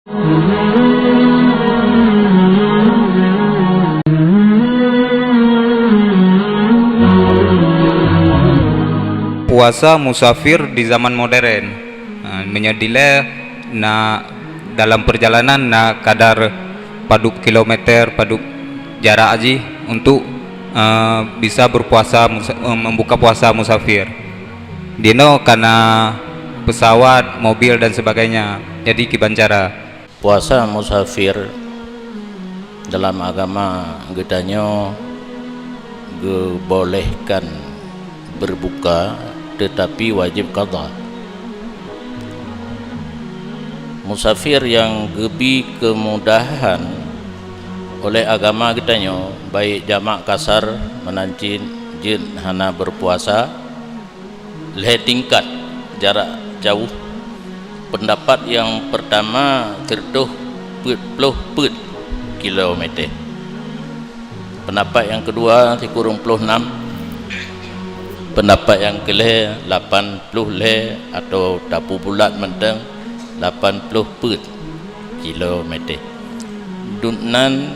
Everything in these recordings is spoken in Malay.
Puasa musafir di zaman modern menyedile na dalam perjalanan na kadar paduk kilometer paduk jarak aji untuk bisa berpuasa membuka puasa musafir dino karena pesawat, mobil dan sebagainya. Jadi kibancara puasa musafir dalam agama gedanyo bolehkan berbuka tetapi wajib qada. Musafir yang gebi kemudahan oleh agama gedanyo baik jamak kasar menancin jin hana berpuasa le tingkat jarak jauh. Pendapat yang pertama 30 kilometer. Pendapat yang kedua 36. Pendapat yang kelih 80 le atau tapu bulat menteng 80 kilometer. Dunan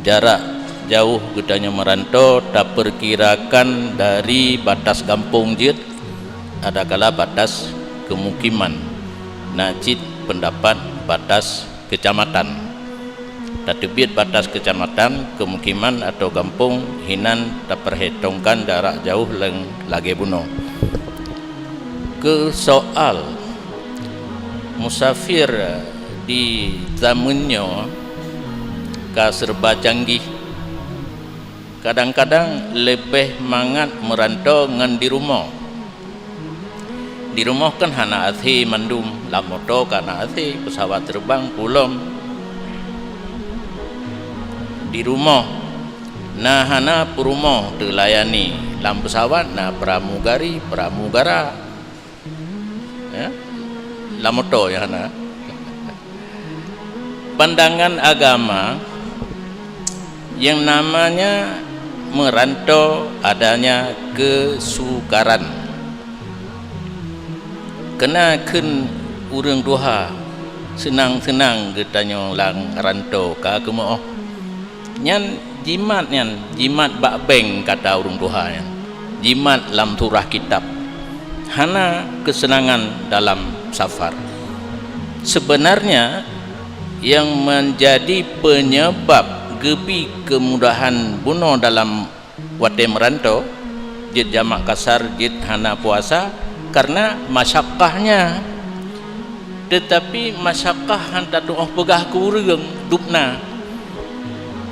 jarak jauh gedanya merantau tak perkirakan dari batas kampung jid ada kala batas kemukiman najid pendapat batas kecamatan. Tatibit batas kecamatan, kemukiman atau kampung hinan tak perhitungkan jarak jauh lagi bunuh. Ke soal musafir di zamannya ka serba canggih, kadang-kadang lebih mangat merantau ngan di rumah. Di rumah kan hana athi mandum, lamoto kana athi pesawat terbang pulang di rumah nah hana perumah terlayani lam pesawat nah pramugara ya lamoto ya hana. Pandangan agama yang namanya merantau adanya kesukaran kena ken urang duha senang-senang getanyo lang rantau ka kemooh nyan jimat bak beng kata urung tuha nyan jimat lam turah kitab hana kesenangan dalam safar. Sebenarnya yang menjadi penyebab gebi kemudahan bunuh dalam wate merantau jid jamak kasar jid hana puasa karena masyakkahnya. Tetapi masyakkah hanta doa pegah kurang dupna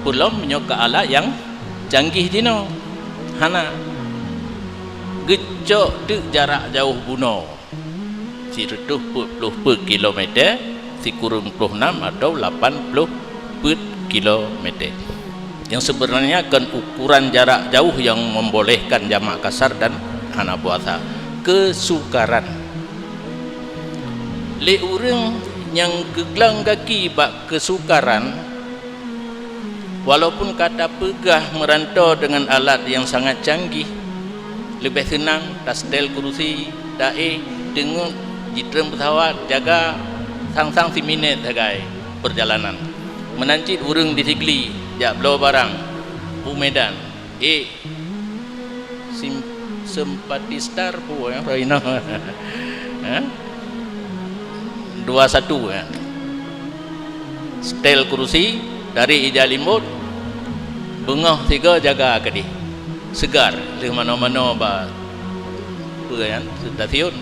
belum menyoka ala yang canggih dino hana gecok tu jarak jauh buno si retuh 40 kilometer si kurung 26 atau 80 kilometer yang sebenarnya kan ukuran jarak jauh yang membolehkan jamak kasar dan hana puasa. Kesukaran le urang yang geglang kaki bak kesukaran walaupun kata pegah merantau dengan alat yang sangat canggih lebih senang tasdel kursi dae tengok jitram pesawat jaga sang-sang si minit hagai perjalanan menancit urang di Sigli jak belau barang Medan simpatistar pu ya Raina 21 ya stel kursi dari Ija Limbut bengah 3 jaga kedi segar di mana-mana ba kan stasiun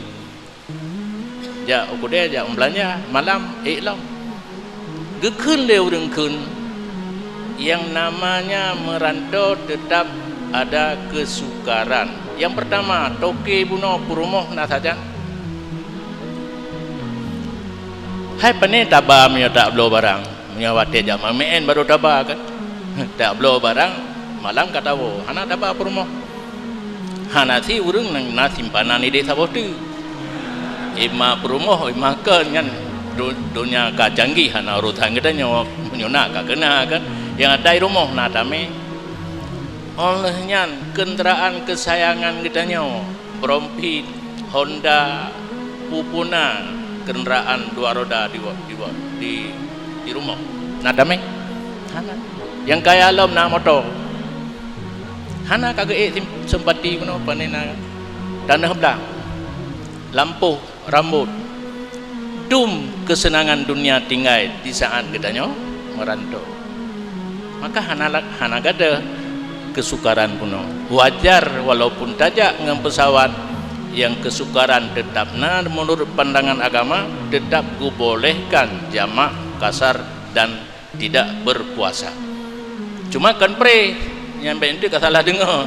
ja ukude ja belanja malam lam gekun le urang kun yang namanya merantau tetap ada kesukaran. Yang pertama toke buno purumoh na saja hai pane tabam ya tak belo barang nyawate jamal meen baru taba kan tak belo barang malam kata wo hana taba perumah hana si urang nang na simpanan di desa botu ima perumah ima kan dunia ka canggih hana urutan kita nyawa menyona ka kena kan yang ada di rumah na tame olehnya kendaraan kesayangan kita nyawa Brompit Honda Pupuna kendaraan dua roda di di rumah. Nah damai. Hana. Yang kaya alam nak motor. Hana kagak sempati kuno panena tanah belang. Lampu rambut. Dum kesenangan dunia tinggal di saat gedanya merantau. Maka hana gada kesukaran kuno. Wajar walaupun tajak dengan pesawat yang kesukaran tetap menurut pandangan agama tetap dibolehkan jamak kasar dan tidak berpuasa. Cuma kan pre nyampe itu salah dengar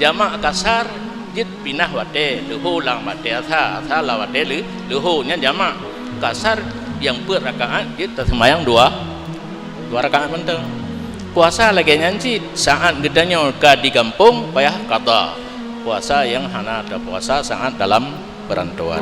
jamak kasar jit pinah wate leho lang wate asa la wate leho nya jamak kasar yang berrakaat jit tersemayang dua rakaat penting. Puasa lagi nyanci saat gedanya ka di kampung payah kata puasa yang hana ada puasa saat dalam perantauan.